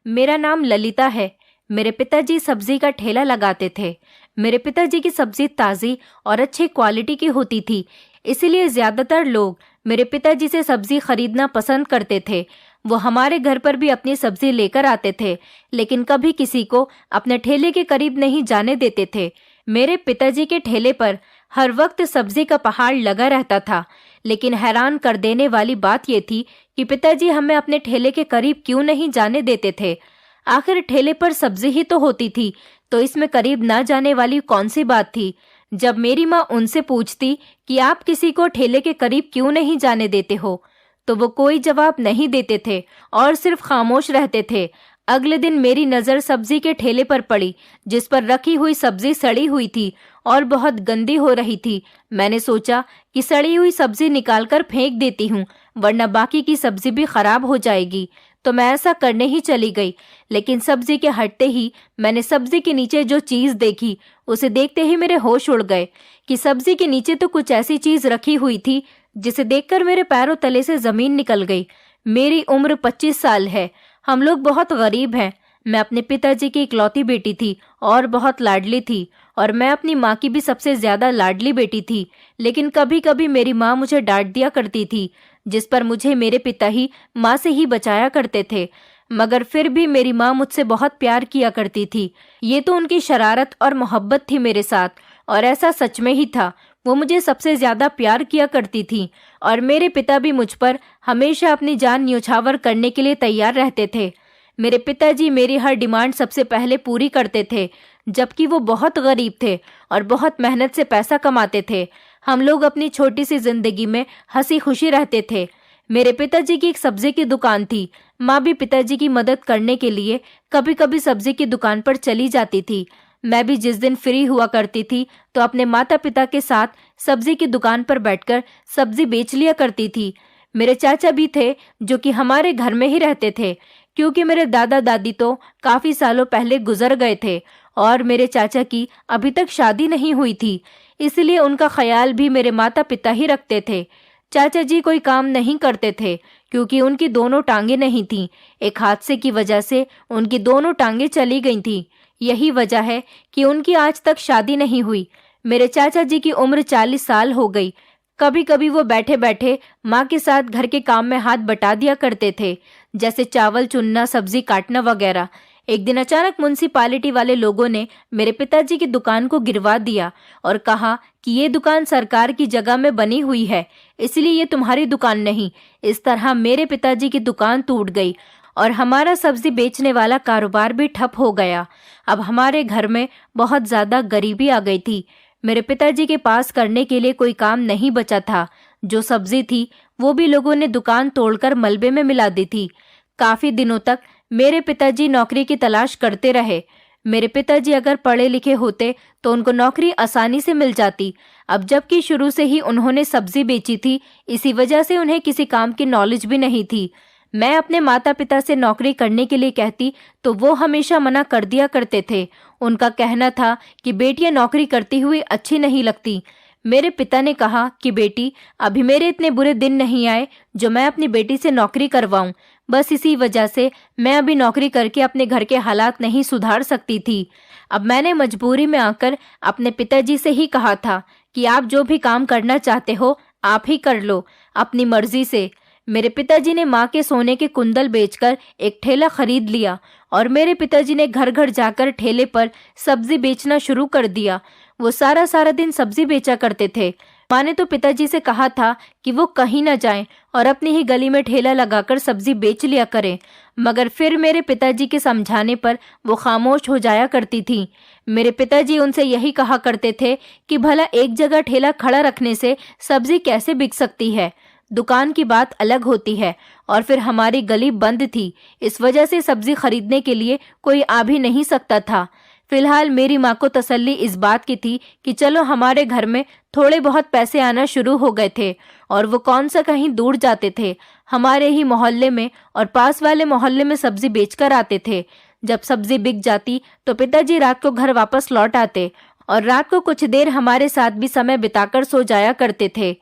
मेरा नाम ललिता है। मेरे पिताजी सब्जी का ठेला लगाते थे। मेरे पिताजी की सब्जी ताज़ी और अच्छी क्वालिटी की होती थी, इसीलिए ज़्यादातर लोग मेरे पिताजी से सब्जी खरीदना पसंद करते थे। वो हमारे घर पर भी अपनी सब्जी लेकर आते थे, लेकिन कभी किसी को अपने ठेले के करीब नहीं जाने देते थे। मेरे पिताजी के ठेले पर हर वक्त सब्जी का पहाड़ लगा रहता था, लेकिन हैरान कर देने वाली बात यह थी कि पिताजी हमें अपने ठेले के करीब क्यों नहीं जाने देते थे। आखिर ठेले पर सब्जी ही तो होती थी, तो इसमें करीब ना जाने वाली कौन सी बात थी। जब मेरी माँ उनसे पूछती कि आप किसी को ठेले के करीब क्यों नहीं जाने देते हो, तो वो कोई जवाब नहीं देते थे और सिर्फ खामोश रहते थे। अगले दिन मेरी नज़र सब्जी के ठेले पर पड़ी, जिस पर रखी हुई सब्जी सड़ी हुई थी और बहुत गंदी हो रही थी। मैंने सोचा कि सड़ी हुई सब्जी निकालकर फेंक देती हूँ, वरना बाकी की सब्जी भी खराब हो जाएगी। तो मैं ऐसा करने ही चली गई, लेकिन सब्जी के हटते ही मैंने सब्जी के नीचे जो चीज़ देखी, उसे देखते ही मेरे होश उड़ गए कि सब्जी के नीचे तो कुछ ऐसी चीज़ रखी हुई थी जिसे देखकर मेरे पैरों तले से ज़मीन निकल गई। मेरी उम्र 25 साल है। हम लोग बहुत गरीब हैं। मैं अपने पिताजी की इकलौती बेटी थी और बहुत लाडली थी, और मैं अपनी माँ की भी सबसे ज़्यादा लाडली बेटी थी। लेकिन कभी कभी मेरी माँ मुझे डांट दिया करती थी, जिस पर मुझे मेरे पिता ही माँ से ही बचाया करते थे। मगर फिर भी मेरी माँ मुझसे बहुत प्यार किया करती थी। ये तो उनकी शरारत और मोहब्बत थी मेरे साथ, और ऐसा सच में ही था। वो मुझे सबसे ज़्यादा प्यार किया करती थी, और मेरे पिता भी मुझ पर हमेशा अपनी जान न्यौछावर करने के लिए तैयार रहते थे। मेरे पिताजी मेरी हर डिमांड सबसे पहले पूरी करते थे, जबकि वो बहुत गरीब थे और बहुत मेहनत से पैसा कमाते थे। हम लोग अपनी छोटी सी जिंदगी में हंसी खुशी रहते थे। मेरे पिताजी की एक सब्जी की दुकान थी। माँ भी पिताजी की मदद करने के लिए कभी कभी सब्जी की दुकान पर चली जाती थी। मैं भी जिस दिन फ्री हुआ करती थी, तो अपने माता पिता के साथ सब्जी की दुकान पर बैठकर सब्जी बेच लिया करती थी। मेरे चाचा भी थे, जो कि हमारे घर में ही रहते थे, क्योंकि मेरे दादा दादी तो काफ़ी सालों पहले गुजर गए थे और मेरे चाचा की अभी तक शादी नहीं हुई थी, इसलिए उनका ख्याल भी मेरे माता पिता ही रखते थे। चाचा जी कोई काम नहीं करते थे, क्योंकि उनकी दोनों टांगें नहीं थीं। एक हादसे की वजह से उनकी दोनों टांगें चली गई थीं। यही वजह है कि उनकी आज तक शादी नहीं हुई। मेरे चाचा जी की उम्र 40 साल हो गई। कभी कभी वो बैठे बैठे माँ के साथ घर के काम में हाथ बटा दिया करते थे, जैसे चावल चुनना, सब्जी काटना वगैरह। एक दिन अचानक म्युनिसिपालिटी वाले लोगों ने मेरे पिताजी की दुकान को गिरवा दिया और कहा कि ये दुकान सरकार की जगह में बनी हुई है, इसलिए ये तुम्हारी दुकान नहीं। इस तरह मेरे पिताजी की दुकान टूट गई और हमारा सब्जी बेचने वाला कारोबार भी ठप हो गया। अब हमारे घर में बहुत ज़्यादा गरीबी आ गई थी। मेरे पिताजी के पास करने के लिए कोई काम नहीं बचा था। जो सब्जी थी वो भी लोगों ने दुकान तोड़कर मलबे में मिला दी थी। काफ़ी दिनों तक मेरे पिताजी नौकरी की तलाश करते रहे। मेरे पिताजी अगर पढ़े लिखे होते तो उनको नौकरी आसानी से मिल जाती। अब जबकि शुरू से ही उन्होंने सब्जी बेची थी, इसी वजह से उन्हें किसी काम की नॉलेज भी नहीं थी। मैं अपने माता पिता से नौकरी करने के लिए कहती तो वो हमेशा मना कर दिया करते थे। उनका कहना था कि बेटियां नौकरी करती हुई अच्छी नहीं लगती। मेरे पिता ने कहा कि बेटी, अभी मेरे इतने बुरे दिन नहीं आए जो मैं अपनी बेटी से नौकरी करवाऊं। बस इसी वजह से मैं अभी नौकरी करके अपने घर के हालात नहीं सुधार सकती थी। अब मैंने मजबूरी में आकर अपने पिताजी से ही कहा था कि आप जो भी काम करना चाहते हो आप ही कर लो, अपनी मर्जी से। मेरे पिताजी ने माँ के सोने के कुंडल बेचकर एक ठेला खरीद लिया और मेरे पिताजी ने घर घर जाकर ठेले पर सब्जी बेचना शुरू कर दिया। वो सारा सारा दिन सब्जी बेचा करते थे। माँ ने तो पिताजी से कहा था कि वो कहीं न जाएं और अपनी ही गली में ठेला लगाकर सब्जी बेच लिया करें, मगर फिर मेरे पिताजी के समझाने पर वो खामोश हो जाया करती थी। मेरे पिताजी उनसे यही कहा करते थे कि भला एक जगह ठेला खड़ा रखने से सब्जी कैसे बिक सकती है, दुकान की बात अलग होती है। और फिर हमारी गली बंद थी, इस वजह से सब्जी खरीदने के लिए कोई आ भी नहीं सकता था। फिलहाल मेरी माँ को तसल्ली इस बात की थी कि चलो हमारे घर में थोड़े बहुत पैसे आना शुरू हो गए थे और वो कौन सा कहीं दूर जाते थे, हमारे ही मोहल्ले में और पास वाले मोहल्ले में सब्जी बेचकर आते थे। जब सब्जी बिक जाती तो पिताजी रात को घर वापस लौट आते और रात को कुछ देर हमारे साथ भी समय बिताकर सो जाया करते थे।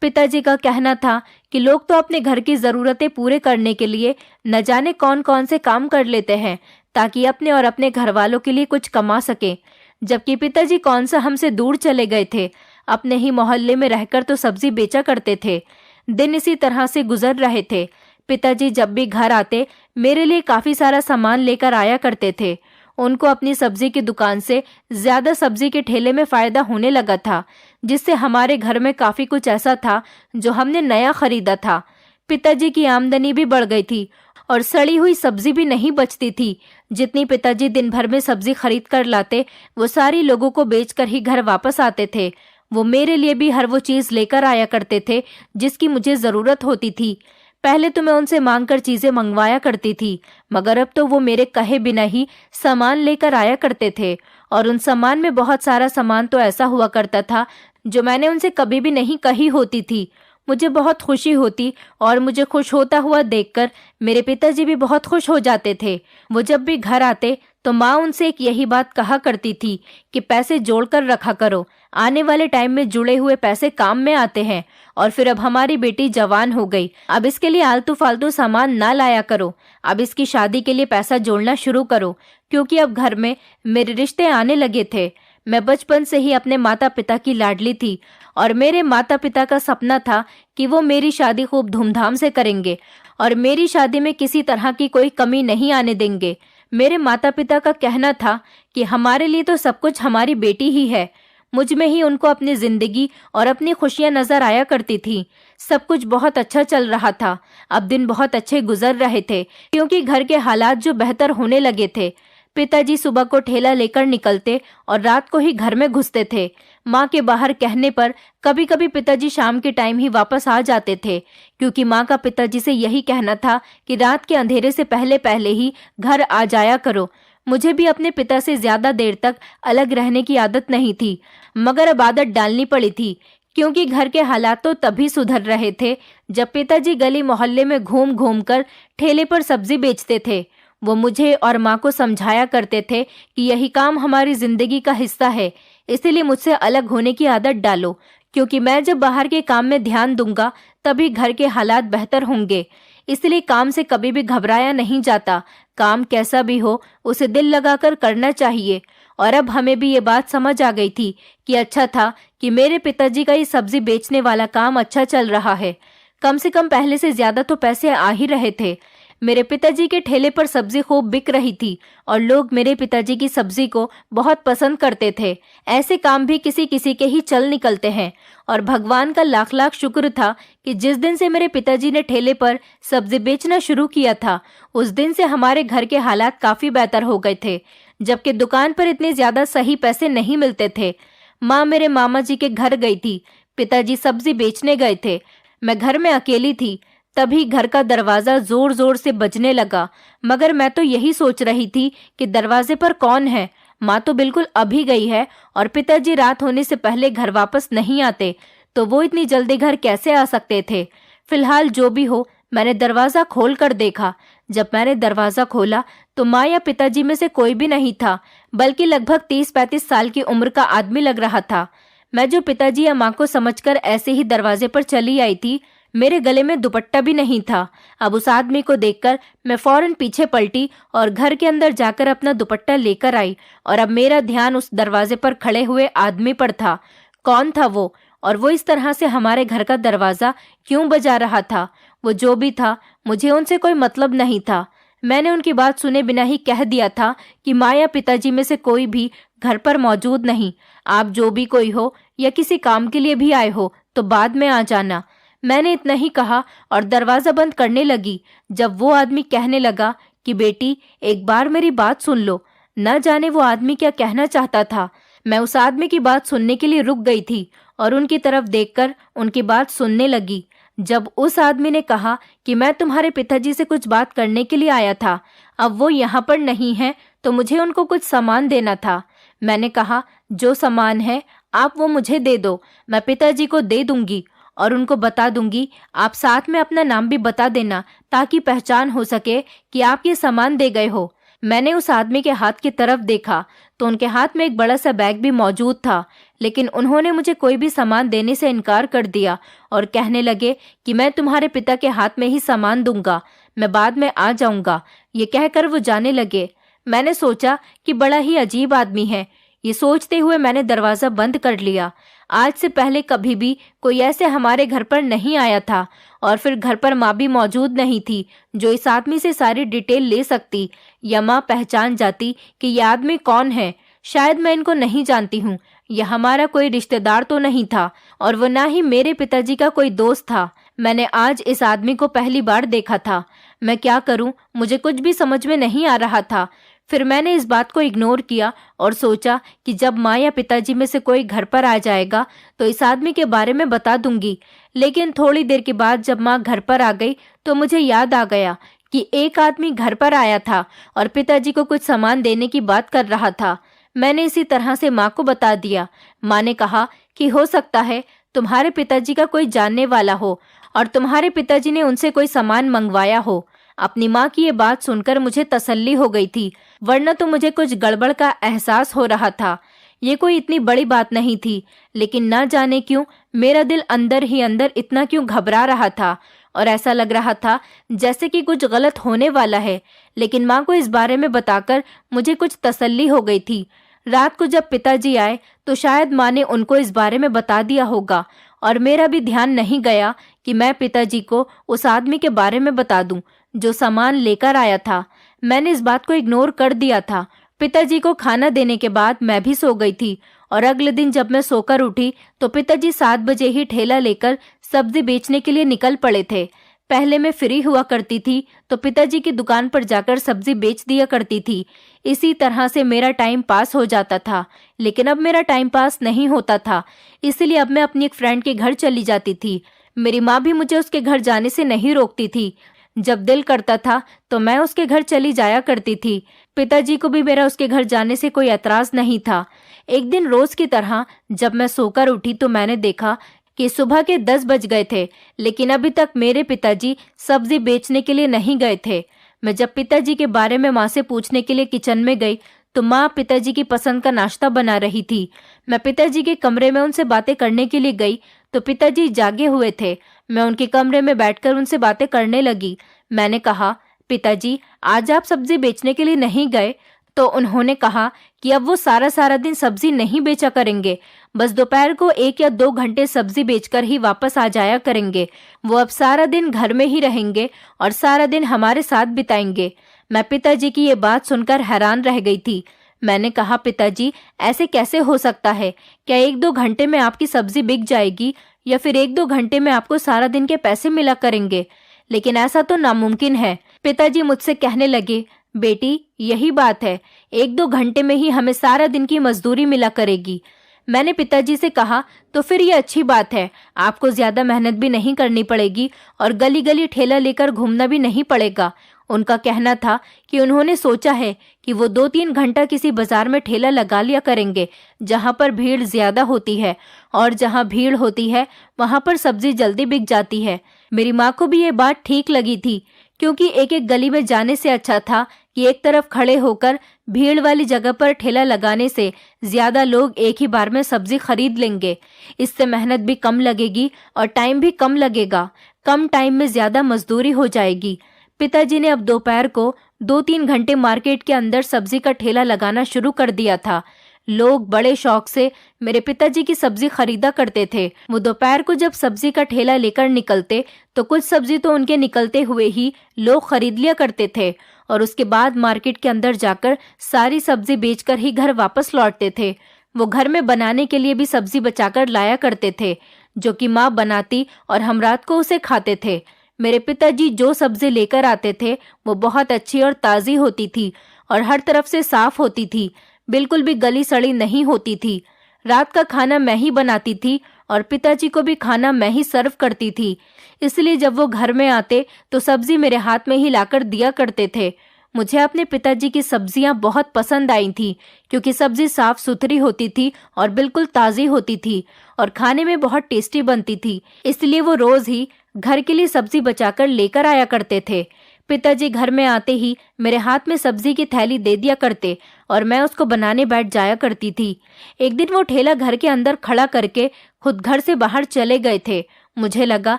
पिताजी का कहना था कि लोग तो अपने घर की ज़रूरतें पूरे करने के लिए न जाने कौन कौन से काम कर लेते हैं ताकि अपने और अपने घर वालों के लिए कुछ कमा सके, जबकि पिताजी कौन सा हमसे दूर चले गए थे। अपने ही मोहल्ले में रहकर तो सब्जी बेचा करते थे। दिन इसी तरह से गुजर रहे थे। पिताजी जब भी घर आते मेरे लिए काफ़ी सारा सामान लेकर आया करते थे। उनको अपनी सब्जी की दुकान से ज्यादा सब्जी के ठेले में फायदा होने लगा था, जिससे हमारे घर में काफी कुछ ऐसा था जो हमने नया खरीदा था। पिताजी की आमदनी भी बढ़ गई थी और सड़ी हुई सब्जी भी नहीं बचती थी। जितनी पिताजी दिन भर में सब्जी खरीद कर लाते वो सारी लोगों को बेचकर ही घर वापस आते थे। वो मेरे लिए भी हर वो चीज लेकर आया करते थे जिसकी मुझे जरूरत होती थी। पहले तो मैं उनसे मांगकर चीजें मंगवाया करती थी, मगर अब तो वो मेरे कहे बिना ही सामान लेकर आया करते थे। और उन सामान में बहुत सारा सामान तो ऐसा हुआ करता था जो मैंने उनसे कभी भी नहीं कही होती थी। मुझे बहुत खुशी होती और मुझे खुश होता हुआ देखकर मेरे पिताजी भी बहुत खुश हो जाते थे। वो जब भी घर आते तो माँ उनसे एक यही बात कहा करती थी कि पैसे जोड़कर रखा करो, आने वाले टाइम में जुड़े हुए पैसे काम में आते हैं। और फिर अब हमारी बेटी जवान हो गई, अब इसके लिए आलतू फालतू सामान ना लाया करो, अब इसकी शादी के लिए पैसा जोड़ना शुरू करो, क्योंकि अब घर में मेरे रिश्ते आने लगे थे। मैं बचपन से ही अपने माता पिता की लाडली थी और मेरे माता पिता का सपना था कि वो मेरी शादी खूब धूमधाम से करेंगे और मेरी शादी में किसी तरह की कोई कमी नहीं आने देंगे। मेरे माता पिता का कहना था कि हमारे लिए तो सब कुछ हमारी बेटी ही है। मुझ में ही उनको अपनी जिंदगी और अपनी खुशियां नजर आया करती थी। सब कुछ बहुत अच्छा चल रहा था। अब दिन बहुत अच्छे गुजर रहे थे क्योंकि घर के हालात जो बेहतर होने लगे थे। पिताजी सुबह को ठेला लेकर निकलते और रात को ही घर में घुसते थे। माँ के बाहर कहने पर कभी कभी पिताजी शाम के टाइम ही वापस आ जाते थे, क्योंकि माँ का पिताजी से यही कहना था कि रात के अंधेरे से पहले पहले ही घर आ जाया करो। मुझे भी अपने पिता से ज्यादा देर तक अलग रहने की आदत नहीं थी, मगर अब आदत डालनी पड़ी थी, क्योंकि घर के हालात तो तभी सुधर रहे थे जब पिताजी गली मोहल्ले में घूम घूम कर ठेले पर सब्जी बेचते थे। वो मुझे और माँ को समझाया करते थे कि यही काम हमारी जिंदगी का हिस्सा है, इसीलिए मुझसे अलग होने की आदत डालो, क्योंकि मैं जब बाहर के काम में ध्यान दूंगा तभी घर के हालात बेहतर होंगे। इसलिए काम से कभी भी घबराया नहीं जाता। काम कैसा भी हो उसे दिल लगाकर करना चाहिए। और अब हमें भी ये बात समझ आ गई थी कि अच्छा था कि मेरे पिताजी का ये सब्जी बेचने वाला काम अच्छा चल रहा है। कम से कम पहले से ज्यादा तो पैसे आ ही रहे थे। मेरे पिताजी के ठेले पर सब्जी खूब बिक रही थी और लोग मेरे पिताजी की सब्जी को बहुत पसंद करते थे। ऐसे काम भी किसी किसी के ही चल निकलते हैं और भगवान का लाख लाख शुक्र था कि जिस दिन से मेरे पिताजी ने ठेले पर सब्जी बेचना शुरू किया था उस दिन से हमारे घर के हालात काफी बेहतर हो गए थे, जबकि दुकान पर इतने ज्यादा सही पैसे नहीं मिलते थे। माँ मेरे मामा जी के घर गई थी, पिताजी सब्जी बेचने गए थे। मैं घर में अकेली थी। तभी घर का दरवाजा जोर जोर से बजने लगा, मगर मैं तो यही सोच रही थी कि दरवाजे पर कौन है। माँ तो बिल्कुल अभी गई है और पिताजी रात होने से पहले घर वापस नहीं आते, तो वो इतनी जल्दी घर कैसे आ सकते थे। फिलहाल जो भी हो, मैंने दरवाजा खोल कर देखा। जब मैंने दरवाजा खोला तो माँ या पिताजी में से कोई भी नहीं था, बल्कि लगभग 30-35 साल की उम्र का आदमी लग रहा था। मैं जो पिताजी या माँ को समझकर ऐसे ही दरवाजे पर चली आई थी, मेरे गले में दुपट्टा भी नहीं था। अब उस आदमी को देखकर मैं फौरन पीछे पलटी और घर के अंदर जाकर अपना दुपट्टा लेकर आई। और अब मेरा ध्यान उस दरवाजे पर खड़े हुए आदमी पर था। कौन था वो, और वो इस तरह से हमारे घर का दरवाजा क्यों बजा रहा था? वो जो भी था, मुझे उनसे कोई मतलब नहीं था। मैंने उनकी बात सुने बिना ही कह दिया था कि माँ या पिताजी में से कोई भी घर पर मौजूद नहीं। आप जो भी कोई हो या किसी काम के लिए भी आए हो तो बाद में आ जाना। मैंने इतना ही कहा और दरवाजा बंद करने लगी, जब वो आदमी कहने लगा कि बेटी एक बार मेरी बात सुन लो। न जाने वो आदमी क्या कहना चाहता था। मैं उस आदमी की बात सुनने के लिए रुक गई थी और उनकी तरफ देखकर उनकी बात सुनने लगी। जब उस आदमी ने कहा कि मैं तुम्हारे पिताजी से कुछ बात करने के लिए आया था, अब वो यहाँ पर नहीं है तो मुझे उनको कुछ सामान देना था। मैंने कहा जो सामान है आप वो मुझे दे दो, मैं पिताजी को दे दूंगी और उनको बता दूंगी। आप साथ में अपना नाम भी बता देना ताकि पहचान हो सके कि आप ये सामान दे गए हो। मैंने उस आदमी के हाथ की तरफ देखा तो उनके हाथ में एक बड़ा सा बैग भी मौजूद था, लेकिन उन्होंने मुझे कोई भी सामान देने से इनकार कर दिया और कहने लगे कि मैं तुम्हारे पिता के हाथ में ही सामान दूंगा, मैं बाद में आ जाऊंगा। ये कहकर वो जाने लगे। मैंने सोचा कि बड़ा ही अजीब आदमी है। ये सोचते हुए मैंने दरवाजा बंद कर लिया। आज से पहले कभी भी कोई ऐसे हमारे घर पर नहीं आया था, और फिर घर पर माँ भी मौजूद नहीं थी जो इस आदमी से सारी डिटेल ले सकती, या माँ पहचान जाती कि यह आदमी कौन है। शायद मैं इनको नहीं जानती हूँ। यह हमारा कोई रिश्तेदार तो नहीं था, और वो ना ही मेरे पिताजी का कोई दोस्त था। मैंने आज इस आदमी को पहली बार देखा था। मैं क्या करूं, मुझे कुछ भी समझ में नहीं आ रहा था। फिर मैंने इस बात को इग्नोर किया और सोचा कि जब माँ या पिताजी में से कोई घर पर आ जाएगा तो इस आदमी के बारे में बता दूंगी। लेकिन थोड़ी देर के बाद जब माँ घर पर आ गई तो मुझे याद आ गया कि एक आदमी घर पर आया था और पिताजी को कुछ सामान देने की बात कर रहा था। मैंने इसी तरह से माँ को बता दिया। माँ ने कहा कि हो सकता है तुम्हारे पिताजी का कोई जानने वाला हो और तुम्हारे पिताजी ने उनसे कोई सामान मंगवाया हो। अपनी माँ की ये बात सुनकर मुझे तसल्ली हो गई थी, वरना तो मुझे कुछ गड़बड़ का एहसास हो रहा था। ये कोई इतनी बड़ी बात नहीं थी, लेकिन ना जाने क्यों मेरा दिल अंदर ही अंदर इतना क्यों घबरा रहा था और ऐसा लग रहा था जैसे कि कुछ गलत होने वाला है। लेकिन माँ को इस बारे में बताकर मुझे कुछ तसल्ली हो गई थी। रात को जब पिताजी आए तो शायद माँ ने उनको इस बारे में बता दिया होगा, और मेरा भी ध्यान नहीं गया कि मैं पिताजी को उस आदमी के बारे में बता दूं जो सामान लेकर आया था। मैंने इस बात को इग्नोर कर दिया था। पिताजी को खाना देने के बाद मैं भी सो गई थी, और अगले दिन जब मैं सोकर उठी तो पिताजी 7 बजे ही ठेला लेकर सब्जी बेचने के लिए निकल पड़े थे। पहले मैं फ्री हुआ करती थी तो पिताजी की दुकान पर जाकर सब्जी बेच दिया करती थी। इसी तरह से मेरा टाइम पास हो जाता था। लेकिन अब मेरा टाइम पास नहीं होता था, इसलिए अब मैं अपनी एक फ्रेंड के घर चली जाती थी। मेरी माँ भी मुझे उसके घर जाने से नहीं रोकती थी। जब दिल करता था तो मैं उसके घर चली जाया करती थी। पिताजी को भी मेरा उसके घर जाने से कोई एतराज नहीं था। एक दिन रोज की तरह जब मैं सोकर उठी तो मैंने देखा कि सुबह के 10 बज गए थे, लेकिन अभी तक मेरे पिताजी सब्जी बेचने के लिए नहीं गए थे। मैं जब पिताजी के बारे में माँ से पूछने के लिए किचन में गई तो माँ पिताजी की पसंद का नाश्ता बना रही थी। मैं पिताजी के कमरे में उनसे बातें करने के लिए गई तो पिताजी जागे हुए थे। मैं उनके कमरे में बैठकर उनसे बातें करने लगी। मैंने कहा, पिताजी आज आप सब्जी बेचने के लिए नहीं गए? तो उन्होंने कहा कि अब वो सारा दिन सब्जी नहीं बेचा करेंगे, बस दोपहर को 1 या 2 घंटे सब्जी बेचकर ही वापस आ जाया करेंगे। वो अब सारा दिन घर में ही रहेंगे और सारा दिन हमारे साथ बिताएंगे। मैं पिताजी की ये बात सुनकर हैरान रह गई थी। मैंने कहा, पिताजी ऐसे कैसे हो सकता है? क्या 1-2 घंटे में आपकी सब्जी बिक जाएगी, या फिर 1-2 घंटे में आपको सारा दिन के पैसे मिला करेंगे? लेकिन ऐसा तो नामुमकिन है। पिताजी मुझसे कहने लगे, बेटी यही बात है, 1-2 घंटे में ही हमें सारा दिन की मजदूरी मिला करेगी। मैंने पिताजी से कहा, तो फिर ये अच्छी बात है, आपको ज्यादा मेहनत भी नहीं करनी पड़ेगी और गली गली ठेला लेकर घूमना भी नहीं पड़ेगा। उनका कहना था कि उन्होंने सोचा है कि वो 2-3 घंटा किसी बाजार में ठेला लगा लिया करेंगे जहाँ पर भीड़ ज्यादा होती है, और जहाँ भीड़ होती है वहाँ पर सब्जी जल्दी बिक जाती है। मेरी माँ को भी ये बात ठीक लगी थी, क्योंकि एक एक गली में जाने से अच्छा था कि एक तरफ खड़े होकर भीड़ वाली जगह पर ठेला लगाने से ज्यादा लोग एक ही बार में सब्जी खरीद लेंगे। इससे मेहनत भी कम लगेगी और टाइम भी कम लगेगा। कम टाइम में ज्यादा मजदूरी हो जाएगी। पिताजी ने अब दोपहर को 2-3 घंटे मार्केट के अंदर सब्जी का ठेला लगाना शुरू कर दिया था। लोग बड़े शौक से मेरे पिताजी की सब्जी खरीदा करते थे। वो दोपहर को जब सब्जी का ठेला लेकर निकलते तो कुछ सब्जी तो उनके निकलते हुए ही लोग खरीद लिया करते थे, और उसके बाद मार्केट के अंदर जाकर सारी सब्जी बेचकर ही घर वापस लौटते थे। वो घर में बनाने के लिए भी सब्जी बचाकर लाया करते थे, जो कि माँ बनाती और हम रात को उसे खाते थे। मेरे पिताजी जो सब्जी लेकर आते थे वो बहुत अच्छी और ताज़ी होती थी और हर तरफ से साफ होती थी, बिल्कुल भी गली सड़ी नहीं होती थी। रात का खाना मैं ही बनाती थी और पिताजी को भी खाना मैं ही सर्व करती थी, इसलिए जब वो घर में आते तो सब्जी मेरे हाथ में ही लाकर दिया करते थे। मुझे अपने पिताजी की सब्जियां बहुत पसंद आई थी, क्योंकि सब्जी साफ सुथरी होती थी और बिल्कुल ताज़ी होती थी और खाने में बहुत टेस्टी बनती थी। इसलिए वो रोज ही घर के लिए सब्जी बचाकर लेकर आया करते थे। पिताजी घर में आते ही मेरे हाथ में सब्जी की थैली दे दिया करते और मैं उसको बनाने बैठ जाया करती थी। एक दिन वो ठेला घर के अंदर खड़ा करके खुद घर से बाहर चले गए थे। मुझे लगा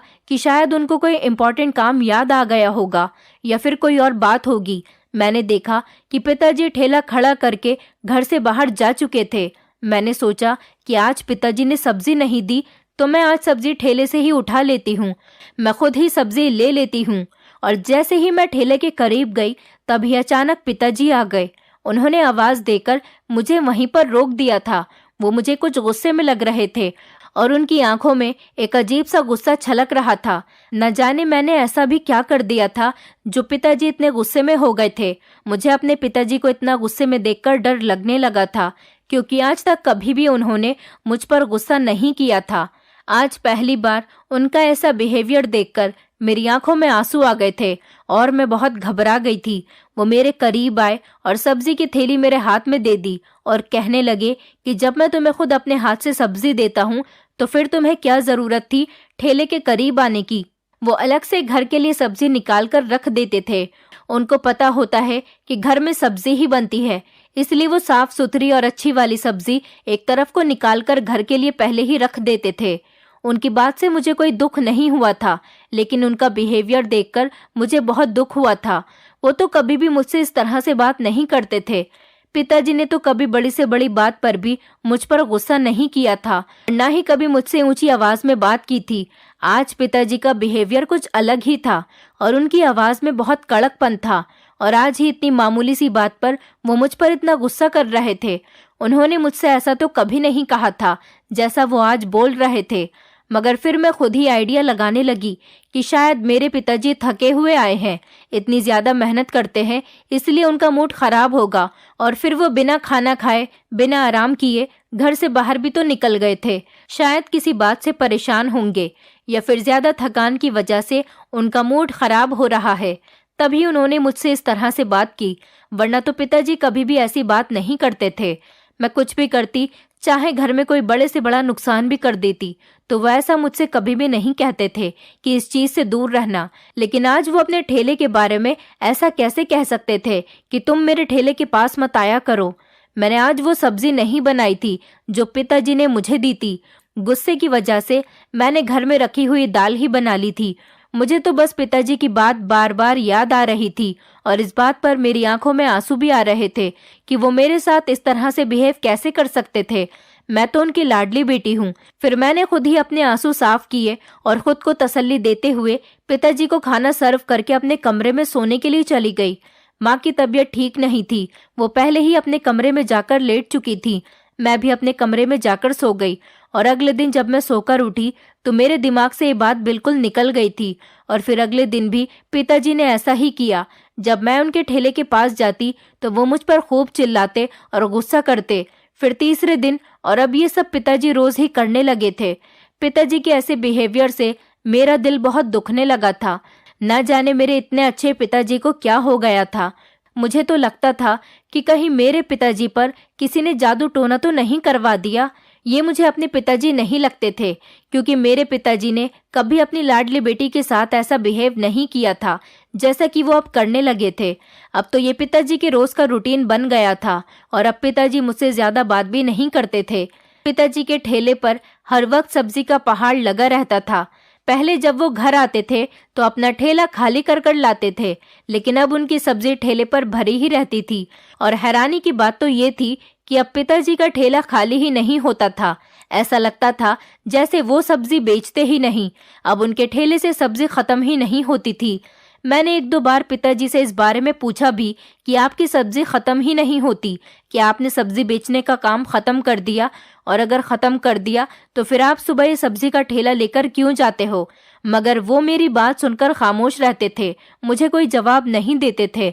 कि शायद उनको कोई इम्पोर्टेंट काम याद आ गया होगा या फिर कोई और बात होगी। मैंने देखा कि पिताजी ठेला खड़ा करके घर से बाहर जा चुके थे। मैंने सोचा कि आज पिताजी ने सब्जी नहीं दी तो मैं आज सब्जी ठेले से ही उठा लेती हूँ, मैं खुद ही सब्जी ले लेती हूँ। और जैसे ही मैं ठेले के करीब गई तभी अचानक पिताजी आ गए। उन्होंने आवाज देकर मुझे वहीं पर रोक दिया था। वो मुझे कुछ गुस्से में लग रहे थे और उनकी आंखों में एक अजीब सा गुस्सा छलक रहा था। न जाने मैंने ऐसा भी क्या कर दिया था जो पिताजी इतने गुस्से में हो गए थे। मुझे अपने पिताजी को इतना गुस्से में देखकर डर लगने लगा था, क्योंकि आज तक कभी भी उन्होंने मुझ पर गुस्सा नहीं किया था। आज पहली बार उनका ऐसा बिहेवियर देखकर मेरी आंखों में आंसू आ गए थे और मैं बहुत घबरा गई थी। वो मेरे करीब आए और सब्जी की थैली मेरे हाथ में दे दी और कहने लगे कि जब मैं तुम्हें खुद अपने हाथ से सब्जी देता हूँ तो फिर तुम्हें क्या जरूरत थी ठेले के करीब आने की। वो अलग से घर के लिए सब्जी निकाल कर रख देते थे। उनको पता होता है कि घर में सब्जी ही बनती है, इसलिए वो साफ सुथरी और अच्छी वाली सब्जी एक तरफ को निकाल कर घर के लिए पहले ही रख देते थे। उनकी बात से मुझे कोई दुख नहीं हुआ था, लेकिन उनका बिहेवियर देखकर मुझे बहुत दुख हुआ था। वो तो कभी भी मुझसे इस तरह से बात नहीं करते थे। पिताजी ने तो कभी बड़ी से बड़ी बात पर भी मुझ पर गुस्सा नहीं किया था, ना ही कभी मुझसे ऊंची आवाज में बात की थी। आज पिताजी का बिहेवियर कुछ अलग ही था और उनकी आवाज में बहुत कड़कपन था। और आज ही इतनी मामूली सी बात पर वो मुझ पर इतना गुस्सा कर रहे थे। उन्होंने मुझसे ऐसा तो कभी नहीं कहा था जैसा वो आज बोल रहे थे। मगर फिर मैं खुद ही आइडिया लगाने लगी कि शायद मेरे पिताजी थके हुए आए हैं, इतनी ज्यादा मेहनत करते हैं इसलिए उनका मूड खराब होगा। और फिर वो बिना खाना खाए बिना आराम किए घर से बाहर भी तो निकल गए थे। शायद किसी बात से परेशान होंगे या फिर ज्यादा थकान की वजह से उनका मूड खराब हो रहा है, तभी उन्होंने मुझसे इस तरह से बात की, वरना तो पिताजी कभी भी ऐसी बात नहीं करते थे। मैं कुछ भी करती, चाहे घर में कोई बड़े से बड़ा नुकसान भी कर देती, तो वह ऐसा मुझसे कभी भी नहीं कहते थे कि इस चीज से दूर रहना। लेकिन आज वो अपने ठेले के बारे में ऐसा कैसे कह सकते थे कि तुम मेरे ठेले के पास मत आया करो। मैंने आज वो सब्जी नहीं बनाई थी जो पिताजी ने मुझे दी थी। गुस्से की वजह से मैंने घर में रखी हुई दाल ही बना ली थी। मुझे तो बस पिताजी की बात बार बार याद आ रही थी और इस बात पर मेरी आंखों में आंसू भी आ रहे थे कि वो मेरे साथ इस तरह से बिहेव कैसे कर सकते थे। मैं तो उनकी लाडली बेटी हूँ। फिर मैंने खुद ही अपने आंसू साफ किए और खुद को तसल्ली देते हुए पिताजी को खाना सर्व करके अपने कमरे में सोने के लिए चली गई। माँ की तबीयत ठीक नहीं थी, वो पहले ही अपने कमरे में जाकर लेट चुकी थी। मैं भी अपने कमरे में जाकर सो गई और अगले दिन जब मैं सोकर उठी तो मेरे दिमाग से ये बात बिल्कुल निकल गई थी। और फिर अगले दिन भी पिताजी ने ऐसा ही किया। जब मैं उनके ठेले के पास जाती तो वो मुझ पर खूब चिल्लाते और गुस्सा करते। फिर तीसरे दिन और अब ये सब पिताजी रोज ही करने लगे थे। पिताजी के ऐसे बिहेवियर से मेरा दिल बहुत दुखने लगा था। न जाने मेरे इतने अच्छे पिताजी को क्या हो गया था। मुझे तो लगता था कि कहीं मेरे पिताजी पर किसी ने जादू टोना तो नहीं करवा दिया। ये मुझे अपने पिताजी नहीं लगते थे, क्योंकि मेरे पिताजी ने कभी अपनी लाडली बेटी के साथ ऐसा बिहेव नहीं किया था जैसा कि वो अब करने लगे थे। अब तो ये पिताजी के रोज का रूटीन बन गया था और अब पिताजी मुझसे ज्यादा बात भी नहीं करते थे। पिताजी के ठेले पर हर वक्त सब्जी का पहाड़ लगा रहता था। पहले जब वो घर आते थे तो अपना ठेला खाली कर कर लाते थे, लेकिन अब उनकी सब्जी ठेले पर भरी ही रहती थी। और हैरानी की बात तो ये थी कि अब पिताजी का ठेला खाली ही नहीं होता था। ऐसा लगता था जैसे वो सब्जी बेचते ही नहीं। अब उनके ठेले से सब्जी खत्म ही नहीं होती थी। मैंने एक दो बार पिताजी से इस बारे में पूछा भी कि आपकी सब्जी खत्म ही नहीं होती, कि आपने सब्जी बेचने का काम खत्म कर दिया, और अगर खत्म कर दिया तो फिर आप सुबह ये सब्जी का ठेला लेकर क्यों जाते हो। मगर वो मेरी बात सुनकर खामोश रहते थे, मुझे कोई जवाब नहीं देते थे।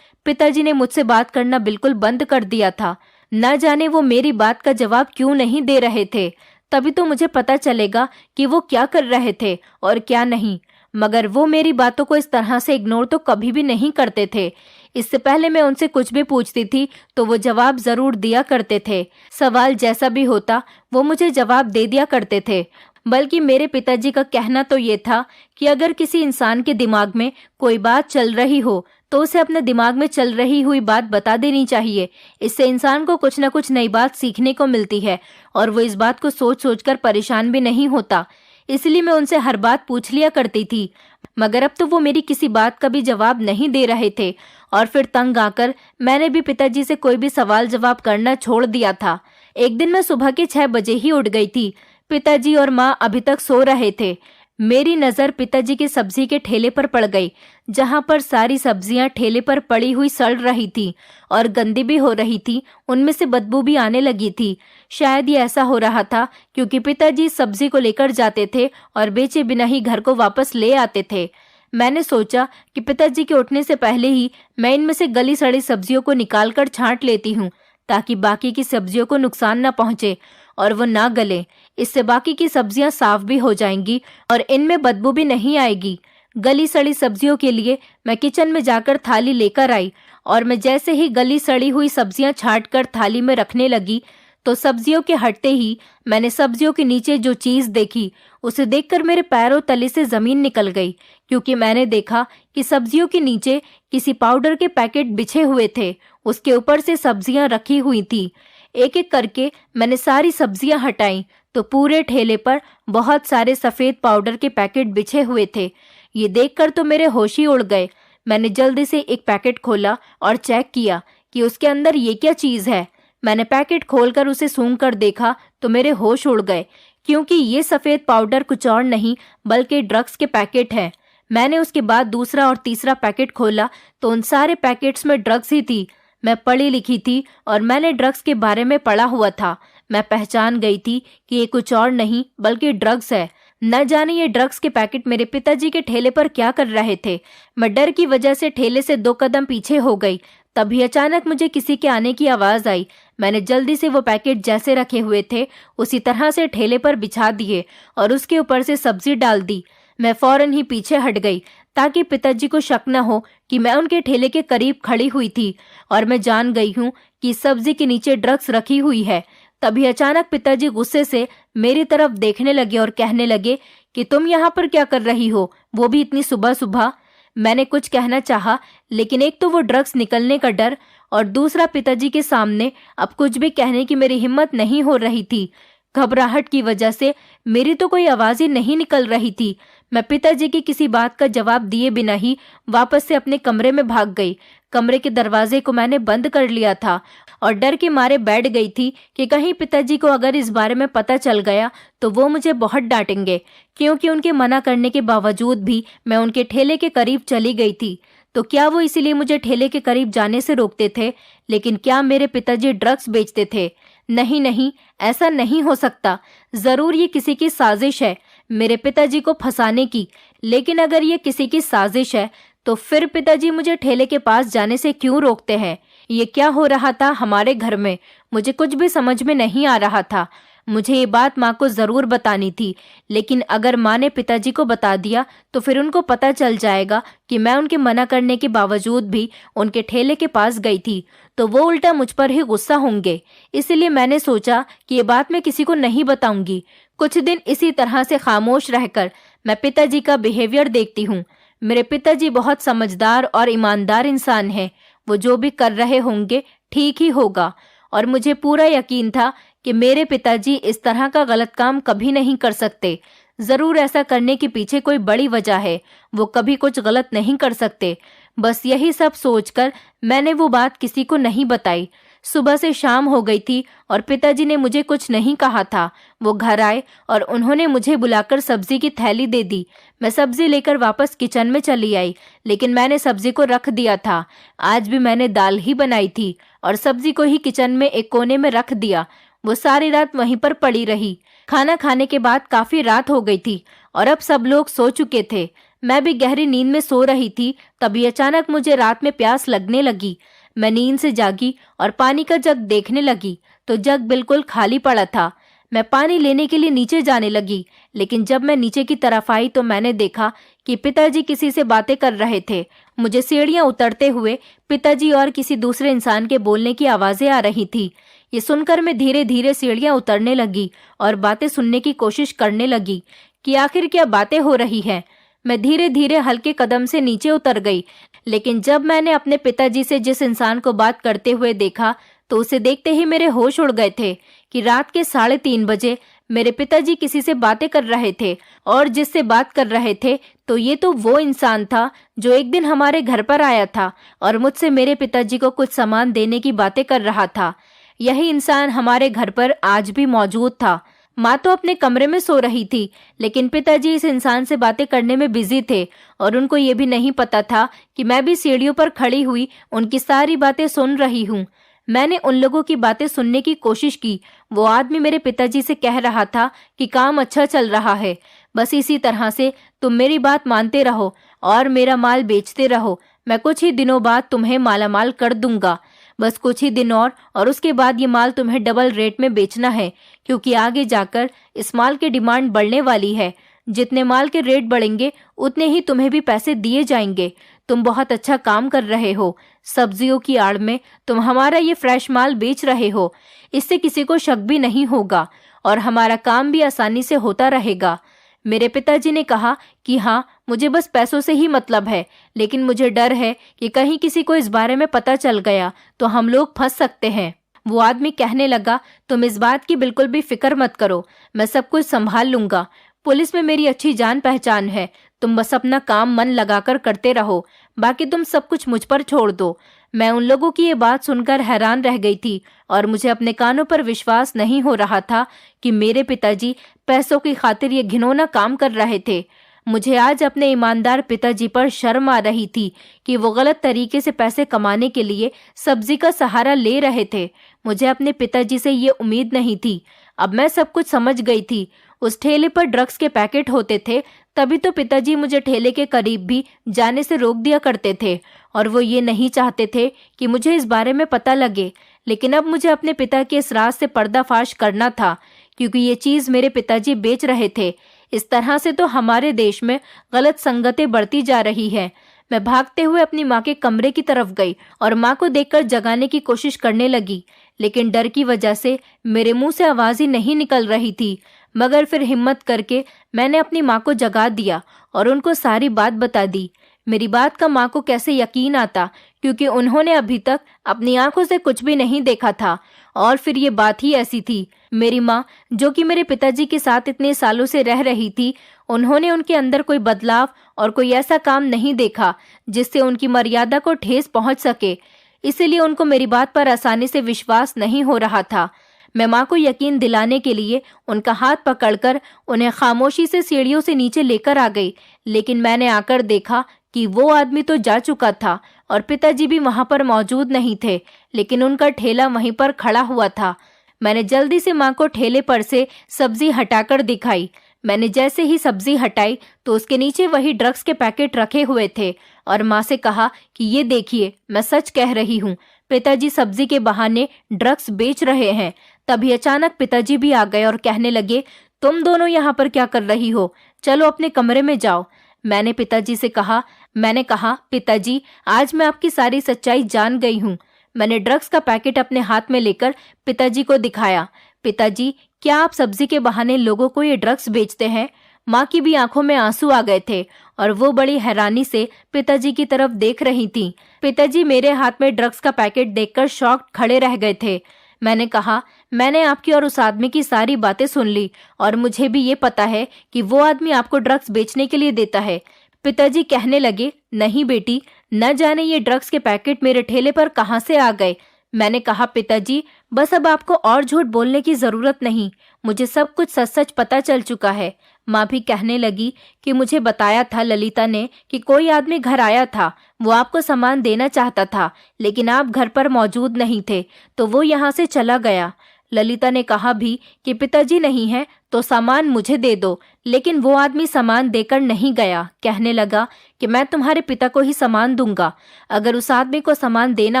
पिताजी ने मुझसे बात करना बिल्कुल बंद कर दिया था। न जाने वो मेरी बात का जवाब क्यों नहीं दे रहे थे। तभी तो मुझे पता चलेगा कि वो क्या कर रहे थे और क्या नहीं। मगर वो मेरी बातों को इस तरह से इग्नोर तो कभी भी नहीं करते थे। इससे पहले मैं उनसे कुछ भी पूछती थी तो वो जवाब जरूर दिया करते थे। सवाल जैसा भी होता वो मुझे जवाब दे दिया करते थे। बल्कि मेरे पिताजी का कहना तो ये था कि अगर किसी इंसान के दिमाग में कोई बात चल रही हो तो उसे अपने दिमाग में चल रही हुई बात बता देनी चाहिए। इससे इंसान को कुछ न कुछ नई बात सीखने को मिलती है और वो इस बात को सोच सोचकर परेशान भी नहीं होता। इसलिए मैं उनसे हर बात पूछ लिया करती थी, मगर अब तो वो मेरी किसी बात का भी जवाब नहीं दे रहे थे और फिर तंग आकर मैंने भी पिताजी से कोई भी सवाल जवाब करना छोड़ दिया था। एक दिन मैं सुबह के 6 बजे ही उठ गई थी। पिताजी और माँ अभी तक सो रहे थे। मेरी नज़र पिताजी के सब्जी के ठेले पर पड़ गई, जहाँ पर सारी सब्जियां ठेले पर पड़ी हुई सड़ रही थी और गंदी भी हो रही थी। उनमें से बदबू भी आने लगी थी। शायद ये ऐसा हो रहा था क्योंकि पिताजी सब्जी को लेकर जाते थे और बेचे बिना ही घर को वापस ले आते थे। मैंने सोचा कि पिताजी के उठने से पहले ही मैं इनमें से गली सड़ी सब्जियों को निकालकर छांट लेती हूँ, ताकि बाकी की सब्जियों को नुकसान न पहुंचे और वो ना गले। इससे बाकी की सब्जियां साफ भी हो जाएंगी और इनमें बदबू भी नहीं आएगी। गली सड़ी सब्जियों के लिए मैं किचन में जाकर थाली लेकर आई और मैं जैसे ही गली सड़ी हुई सब्जियां छांट कर थाली में रखने लगी तो सब्जियों के हटते ही मैंने सब्जियों के नीचे जो चीज देखी उसे देखकर मेरे पैरों तले से जमीन निकल गई, क्योंकि मैंने देखा कि सब्जियों के नीचे किसी पाउडर के पैकेट बिछे हुए थे। उसके ऊपर से सब्जियां रखी हुई थी। एक एक करके मैंने सारी सब्जियां हटाई तो पूरे ठेले पर बहुत सारे सफेद पाउडर के पैकेट बिछे हुए थे। ये देखकर तो मेरे होश ही उड़ गए। मैंने जल्दी से एक पैकेट खोला और चेक किया कि उसके अंदर ये क्या चीज है। मैंने पैकेट खोलकर उसे सूंघ कर देखा तो मेरे होश उड़ गए, क्योंकि ये सफेद पाउडर कुछ और नहीं बल्कि ड्रग्स के पैकेट हैं। मैंने उसके बाद दूसरा और तीसरा पैकेट खोला तो उन सारे पैकेट्स में ड्रग्स ही थी। मैं पढ़ी लिखी थी और मैंने ड्रग्स के बारे में पढ़ा हुआ था। मैं पहचान गई थी कि ये कुछ और नहीं बल्कि ड्रग्स है। न जाने ये ड्रग्स के पैकेट मेरे पिताजी के ठेले पर क्या कर रहे थे। मैं डर की वजह से ठेले से 2 कदम पीछे हो गई। तभी अचानक मुझे किसी के आने की आवाज आई। मैंने जल्दी से वो पैकेट जैसे रखे हुए थे उसी तरह से ठेले पर बिछा दिए और उसके ऊपर से सब्जी डाल दी। मैं फौरन ही पीछे हट गई ताकि पिताजी को शक न हो कि मैं उनके ठेले के करीब खड़ी हुई थी और मैं जान गई हूँ कि सब्जी के नीचे ड्रग्स रखी हुई है। तभी अचानक पिताजी गुस्से से मेरी तरफ देखने लगे और कहने लगे कि तुम यहाँ पर क्या कर रही हो, वो भी इतनी सुबह सुबह। मैंने कुछ कहना चाहा, लेकिन एक तो वो ड्रग्स निकलने का डर और दूसरा पिताजी के सामने अब कुछ भी कहने की मेरी हिम्मत नहीं हो रही थी। घबराहट की वजह से मेरी तो कोई आवाज ही नहीं निकल रही थी। मैं पिताजी की किसी बात का जवाब दिए बिना ही वापस से अपने कमरे में भाग गई। कमरे के दरवाजे को मैंने बंद कर लिया था और डर के मारे बैठ गई थी कि कहीं पिताजी को अगर इस बारे में पता चल गया तो वो मुझे बहुत डांटेंगे, क्योंकि उनके मना करने के बावजूद भी मैं उनके ठेले के करीब चली गई थी। तो क्या वो इसीलिए मुझे ठेले के करीब जाने से रोकते थे? लेकिन क्या मेरे पिताजी ड्रग्स बेचते थे? नहीं नहीं, ऐसा नहीं हो सकता। जरूर ये किसी की साजिश है मेरे पिताजी को फंसाने की। लेकिन अगर ये किसी की साजिश है तो फिर पिताजी मुझे ठेले के पास जाने से क्यों रोकते हैं? ये क्या हो रहा था हमारे घर में? मुझे कुछ भी समझ में नहीं आ रहा था। मुझे ये बात माँ को जरूर बतानी थी, लेकिन अगर माँ ने पिताजी को बता दिया तो फिर उनको पता चल जाएगा कि मैं उनके मना करने के बावजूद भी उनके ठेले के पास गई थी, तो वो उल्टा मुझ पर ही गुस्सा होंगे। इसलिए मैंने सोचा कि ये बात मैं किसी को नहीं बताऊंगी। कुछ दिन इसी तरह से खामोश रहकर मैं पिताजी का बिहेवियर देखती हूँ। मेरे पिताजी बहुत समझदार और ईमानदार इंसान हैं। वो जो भी कर रहे होंगे ठीक ही होगा और मुझे पूरा यकीन था कि मेरे पिताजी इस तरह का गलत काम कभी नहीं कर सकते। जरूर ऐसा करने के पीछे कोई बड़ी वजह है। वो कभी कुछ गलत नहीं कर सकते। बस यही सब सोचकर मैंने वो बात किसी को नहीं बताई। सुबह से शाम हो गई थी और पिताजी ने मुझे कुछ नहीं कहा था। वो घर आए और उन्होंने मुझे बुलाकर सब्जी की थैली दे दी। मैं सब्जी लेकर वापस किचन में चली आई, लेकिन मैंने सब्जी को रख दिया था। आज भी मैंने दाल ही बनाई थी और सब्जी को ही किचन में एक कोने में रख दिया। वो सारी रात वहीं पर पड़ी रही। खाना खाने के बाद काफी रात हो गई थी और अब सब लोग सो चुके थे। मैं भी गहरी नींद में सो रही थी। तभी अचानक मुझे रात में प्यास लगने लगी। मैं नींद से जागी और पानी का जग देखने लगी तो जग बिल्कुल खाली पड़ा था। मैं पानी लेने के लिए नीचे जाने लगी, लेकिन जब मैं नीचे की तरफ आई तो मैंने देखा कि पिताजी किसी से बातें कर रहे थे। मुझे सीढ़ियां उतरते हुए पिताजी और किसी दूसरे इंसान के बोलने की आवाजें आ रही थी। ये सुनकर मैं धीरे धीरे सीढ़ियां उतरने लगी और बातें सुनने की कोशिश करने लगी कि आखिर क्या बातें हो रही है। मैं धीरे धीरे हल्के कदम से नीचे उतर गई, लेकिन जब मैंने अपने पिताजी से जिस इंसान को बात करते हुए देखा तो उसे देखते ही मेरे होश उड़ गए थे कि रात के 3:30 बजे मेरे पिताजी किसी से बातें कर रहे थे, और जिससे बात कर रहे थे तो ये तो वो इंसान था जो एक दिन हमारे घर पर आया था और मुझसे मेरे पिताजी को कुछ सामान देने की बातें कर रहा था। यही इंसान हमारे घर पर आज भी मौजूद था। माँ तो अपने कमरे में सो रही थी, लेकिन पिताजी इस इंसान से बातें करने में बिजी थे और उनको ये भी नहीं पता था कि मैं भी सीढ़ियों पर खड़ी हुई उनकी सारी बातें सुन रही हूँ। मैंने उन लोगों की बातें सुनने की कोशिश की। वो आदमी मेरे पिताजी से कह रहा था कि काम अच्छा चल रहा है, बस इसी तरह से तुम मेरी बात मानते रहो और मेरा माल बेचते रहो। मैं कुछ ही दिनों बाद तुम्हें मालामाल कर दूंगा। बस कुछ ही दिन और उसके बाद ये माल तुम्हें डबल रेट में बेचना है, क्योंकि आगे जाकर इस माल की डिमांड बढ़ने वाली है। जितने माल के रेट बढ़ेंगे उतने ही तुम्हें भी पैसे दिए जाएंगे। तुम बहुत अच्छा काम कर रहे हो। सब्जियों की आड़ में तुम हमारा ये फ्रेश माल बेच रहे हो, इससे किसी को शक भी नहीं होगा और हमारा काम भी आसानी से होता रहेगा। मेरे पिताजी ने कहा कि हाँ, मुझे बस पैसों से ही मतलब है, लेकिन मुझे डर है कि कहीं किसी को इस बारे में पता चल गया तो हम लोग फंस सकते हैं। वो आदमी कहने लगा, तुम इस बात की बिल्कुल भी फिक्र मत करो, मैं सब कुछ संभाल लूंगा। पुलिस में मेरी अच्छी जान पहचान है। तुम बस अपना काम मन लगाकर करते रहो, बाकी तुम सब कुछ मुझ पर छोड़ दो। मैं उन लोगों की ये बात सुनकर हैरान रह गई थी और मुझे अपने कानों पर विश्वास नहीं हो रहा था कि मेरे पिताजी पैसों की खातिर ये घिनौना काम कर रहे थे। मुझे आज अपने ईमानदार पिताजी पर शर्म आ रही थी कि वो गलत तरीके से पैसे कमाने के लिए सब्जी का सहारा ले रहे थे। मुझे अपने पिताजी से ये उम्मीद नहीं थी। अब मैं सब कुछ समझ गई थी। उस ठेले पर ड्रग्स के पैकेट होते थे, तभी तो पिताजी मुझे ठेले के करीब भी जाने से रोक दिया करते थे और वो ये नहीं चाहते थे कि मुझे इस बारे में पता लगे। लेकिन अब मुझे अपने पिता के इस राज से पर्दाफाश करना था, क्योंकि ये चीज मेरे पिताजी बेच रहे थे। इस तरह से तो हमारे देश में गलत संगतें बढ़ती जा रही है। मैं भागते हुए अपनी माँ के कमरे की तरफ गई और माँ को देखकर जगाने की कोशिश करने लगी, लेकिन डर की वजह से मेरे मुंह से आवाज ही नहीं निकल रही थी। मगर फिर हिम्मत करके मैंने अपनी माँ को जगा दिया और उनको सारी बात बता दी। मेरी बात का माँ को कैसे यकीन आता, क्योंकि उन्होंने अभी तक अपनी आंखों से कुछ भी नहीं देखा था। और फिर ये बात ही ऐसी थी। मेरी माँ, जो कि मेरे पिताजी के साथ इतने सालों से रह रही थी, उन्होंने उनके अंदर कोई बदलाव और कोई ऐसा काम नहीं देखा जिससे उनकी मर्यादा को ठेस पहुंच सके। इसीलिए उनको मेरी बात पर आसानी से विश्वास नहीं हो रहा था। मैं माँ को यकीन दिलाने के लिए उनका हाथ पकड़कर उन्हें खामोशी से सीढ़ियों से नीचे लेकर आ गई, लेकिन मैंने आकर देखा कि वो आदमी तो जा चुका था और पिताजी भी वहां पर मौजूद नहीं थे, लेकिन उनका ठेला वहीं पर खड़ा हुआ था। मैंने जल्दी से माँ को ठेले पर से सब्जी हटाकर दिखाई। मैंने जैसे ही सब्जी हटाई तो उसके नीचे वही ड्रग्स के पैकेट रखे हुए थे और माँ से कहा कि ये देखिए, मैं सच कह रही हूँ, पिताजी सब्जी के बहाने ड्रग्स बेच रहे हैं। तभी अचानक पिताजी भी आ गए और कहने लगे, तुम दोनों यहाँ पर क्या कर रही हो? चलो अपने कमरे में जाओ। मैंने कहा पिताजी, आज मैं आपकी सारी सच्चाई जान गई हूँ। मैंने ड्रग्स का पैकेट अपने हाथ में लेकर पिताजी को दिखाया। पिताजी, क्या आप सब्जी के बहाने लोगों को ये ड्रग्स बेचते हैं? माँ की भी आंखों में आंसू आ गए थे और वो बड़ी हैरानी से पिताजी की तरफ देख रही थीं। पिताजी मेरे हाथ में ड्रग्स का पैकेट देखकर शॉक्ड खड़े रह गए थे। मैंने कहा, मैंने आपकी और उस आदमी की सारी बातें सुन ली और मुझे भी ये पता है कि वो आदमी आपको ड्रग्स बेचने के लिए देता है। पिताजी कहने लगे, नहीं बेटी, न जाने ये ड्रग्स के पैकेट मेरे ठेले पर कहाँ से आ गए। मैंने कहा, पिताजी, बस अब आपको और झूठ बोलने की जरूरत नहीं, मुझे सब कुछ सच सच पता चल चुका है। माँ भी कहने लगी कि मुझे बताया था ललिता ने कि कोई आदमी घर आया था, वो आपको सामान देना चाहता था, लेकिन आप घर पर मौजूद नहीं थे तो वो यहाँ से चला गया। ललिता ने कहा भी कि पिताजी नहीं है तो सामान मुझे दे दो, लेकिन वो आदमी सामान देकर नहीं गया। कहने लगा कि मैं तुम्हारे पिता को ही सामान दूंगा। अगर उस आदमी को सामान देना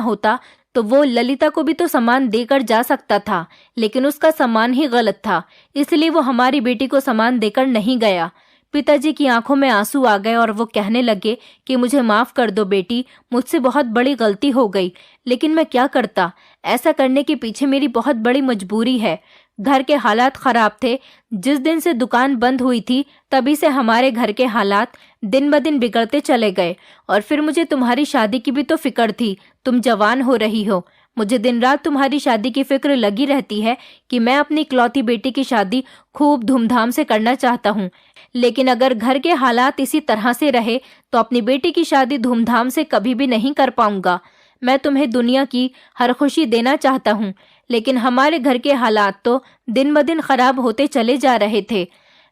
होता तो वो ललिता को भी तो सामान देकर जा सकता था, लेकिन उसका सामान ही गलत था, इसलिए वो हमारी बेटी को सामान देकर नहीं गया। पिताजी की आंखों में आंसू आ गए और वो कहने लगे कि मुझे माफ कर दो बेटी, मुझसे बहुत बड़ी गलती हो गई, लेकिन मैं क्या करता। ऐसा करने के पीछे मेरी बहुत बड़ी मजबूरी है। घर के हालात खराब थे। जिस दिन से दुकान बंद हुई थी तभी से हमारे घर के हालात दिन ब दिन बिगड़ते चले गए। और फिर मुझे तुम्हारी शादी की भी तो फिक्र थी। तुम जवान हो रही हो, मुझे दिन रात तुम्हारी शादी की फिक्र लगी रहती है कि मैं अपनी इकलौती बेटी की शादी खूब धूमधाम से करना चाहता हूँ। लेकिन अगर घर के हालात इसी तरह से रहे तो अपनी बेटी की शादी धूमधाम से कभी भी नहीं कर पाऊंगा। मैं तुम्हें दुनिया की हर खुशी देना चाहता हूँ, लेकिन हमारे घर के हालात तो दिन ब दिन खराब होते चले जा रहे थे।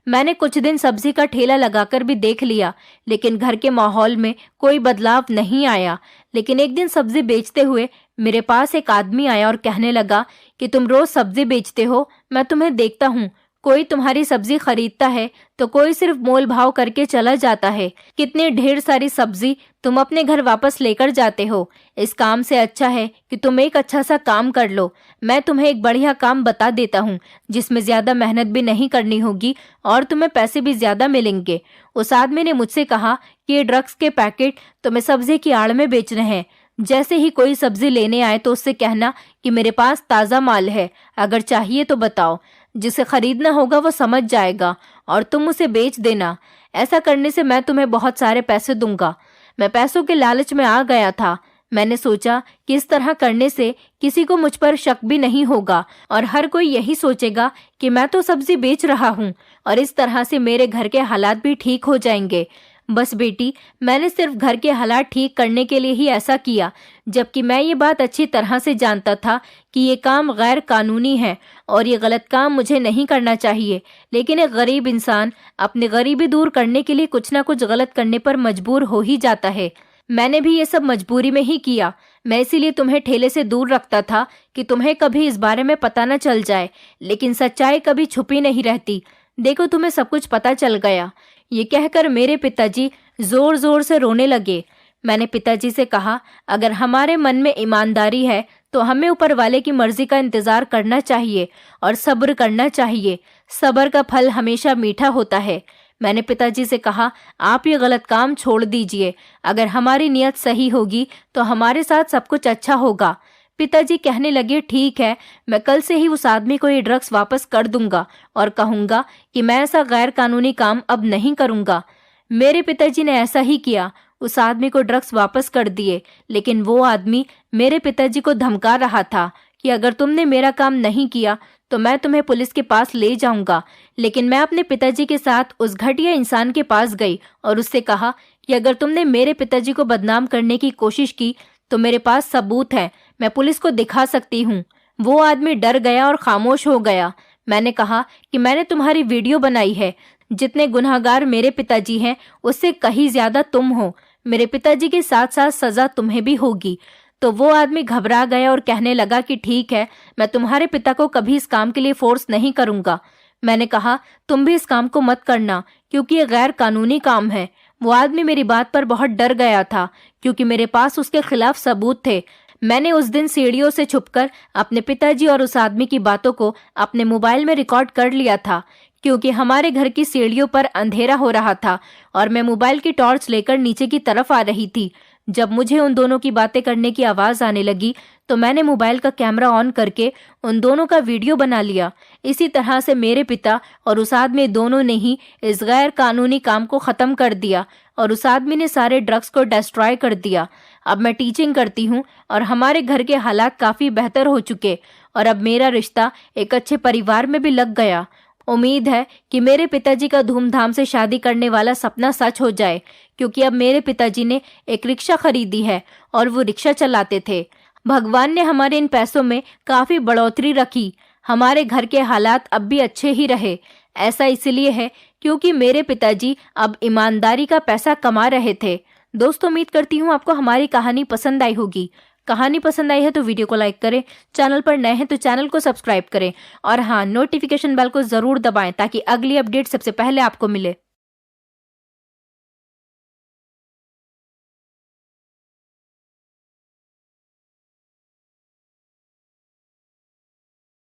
मैंने कुछ दिन सब्जी का ठेला लगाकर भी देख लिया, लेकिन घर के माहौल में कोई बदलाव नहीं आया। लेकिन एक दिन सब्जी बेचते हुए मेरे पास एक आदमी आया और कहने लगा कि तुम रोज सब्जी बेचते हो, मैं तुम्हें देखता हूँ। कोई तुम्हारी सब्जी खरीदता है तो कोई सिर्फ मोल भाव करके चला जाता है। कितनी ढेर सारी सब्जी तुम अपने घर वापस लेकर जाते हो। इस काम से अच्छा है कि तुम एक अच्छा सा काम कर लो। मैं तुम्हें एक बढ़िया काम बता देता हूँ जिसमें ज्यादा मेहनत भी नहीं करनी होगी और तुम्हें पैसे भी ज्यादा मिलेंगे। उस आदमी ने मुझसे कहा कि ये ड्रग्स के पैकेट तुम्हें सब्जी की आड़ में बेच रहे हैं। जैसे ही कोई सब्जी लेने आए तो उससे कहना कि मेरे पास ताज़ा माल है, अगर चाहिए तो बताओ। जिसे खरीदना होगा वो समझ जाएगा और तुम उसे बेच देना। ऐसा करने से मैं तुम्हें बहुत सारे पैसे दूंगा। मैं पैसों के लालच में आ गया था। मैंने सोचा कि इस तरह करने से किसी को मुझ पर शक भी नहीं होगा और हर कोई यही सोचेगा कि मैं तो सब्जी बेच रहा हूँ और इस तरह से मेरे घर के हालात भी ठीक हो जाएंगे। बस बेटी, मैंने सिर्फ घर के हालात ठीक करने के लिए ही ऐसा किया, जबकि मैं ये बात अच्छी तरह से जानता था कि ये काम गैर कानूनी है और ये गलत काम मुझे नहीं करना चाहिए। लेकिन एक गरीब इंसान अपनी गरीबी दूर करने के लिए कुछ ना कुछ गलत करने पर मजबूर हो ही जाता है। मैंने भी ये सब मजबूरी में ही किया। मैं इसीलिए तुम्हें ठेले से दूर रखता था कि तुम्हें कभी इस बारे में पता न चल जाए, लेकिन सच्चाई कभी छुपी नहीं रहती। देखो, तुम्हें सब कुछ पता चल गया। ये कहकर मेरे पिताजी जोर जोर से रोने लगे। मैंने पिताजी से कहा, अगर हमारे मन में ईमानदारी है तो हमें ऊपर वाले की मर्जी का इंतजार करना चाहिए और सब्र करना चाहिए। सब्र का फल हमेशा मीठा होता है। मैंने पिताजी से कहा, आप ये गलत काम छोड़ दीजिए। अगर हमारी नियत सही होगी तो हमारे साथ सब कुछ अच्छा होगा। पिताजी कहने लगे, ठीक है, मैं कल से ही उस आदमी को ये ड्रग्स वापस कर दूंगा और कहूंगा कि मैं ऐसा गैर कानूनी काम अब नहीं करूंगा। मेरे पिताजी ने ऐसा ही किया। उस आदमी को ड्रग्स वापस कर दिए, लेकिन वो आदमी मेरे पिताजी को धमका रहा था कि अगर तुमने मेरा काम नहीं किया तो मैं तुम्हें पुलिस के पास ले जाऊंगा। लेकिन मैं अपने पिताजी के साथ उस घटिया इंसान के पास गई और उससे कहा कि अगर तुमने मेरे पिताजी को बदनाम करने की कोशिश की तो मेरे पास सबूत है, मैं पुलिस को दिखा सकती हूँ। वो आदमी डर गया और खामोश हो गया। मैंने कहा कि मैंने तुम्हारी वीडियो बनाई है। जितने गुनहगार मेरे पिताजी हैं उससे कहीं ज्यादा तुम हो। मेरे पिताजी के साथ साथ सजा तुम्हें भी होगी। तो वो आदमी घबरा गया और कहने लगा कि ठीक है, मैं तुम्हारे पिता को कभी इस काम के लिए फोर्स नहीं करूंगा। मैंने कहा, तुम भी इस काम को मत करना क्योंकि ये गैर कानूनी काम है। वो आदमी मेरी बात पर बहुत डर गया था क्योंकि मेरे पास उसके खिलाफ सबूत थे। मैंने उस दिन सीढ़ियों से छुपकर अपने पिताजी और उस आदमी की बातों को अपने मोबाइल में रिकॉर्ड कर लिया था क्योंकि हमारे घर की सीढ़ियों पर अंधेरा हो रहा था और मैं मोबाइल की टॉर्च लेकर नीचे की तरफ आ रही थी। जब मुझे उन दोनों की बातें करने की आवाज आने लगी तो मैंने मोबाइल का कैमरा ऑन करके उन दोनों का वीडियो बना लिया। इसी तरह से मेरे पिता और उस आदमी दोनों ने ही इस गैर कानूनी काम को खत्म कर दिया और उस आदमी ने सारे ड्रग्स को डिस्ट्रॉय कर दिया। अब मैं टीचिंग करती हूँ और हमारे घर के हालात काफी बेहतर हो चुके और अब मेरा रिश्ता एक अच्छे परिवार में भी लग गया। उम्मीद है कि मेरे पिताजी का धूमधाम से शादी करने वाला सपना सच हो जाए क्योंकि अब मेरे पिताजी ने एक रिक्शा खरीदी है और वो रिक्शा चलाते थे। भगवान ने हमारे इन पैसों में काफी बढ़ोतरी रखी। हमारे घर के हालात अब भी अच्छे ही रहे। ऐसा इसलिए है क्योंकि मेरे पिताजी अब ईमानदारी का पैसा कमा रहे थे। दोस्तों, उम्मीद करती हूँ आपको हमारी कहानी पसंद आई होगी। कहानी पसंद आई है तो वीडियो को लाइक करें, चैनल पर नए हैं तो चैनल को सब्सक्राइब करें और हाँ, नोटिफिकेशन बेल को जरूर दबाएं ताकि अगली अपडेट सबसे पहले आपको मिले।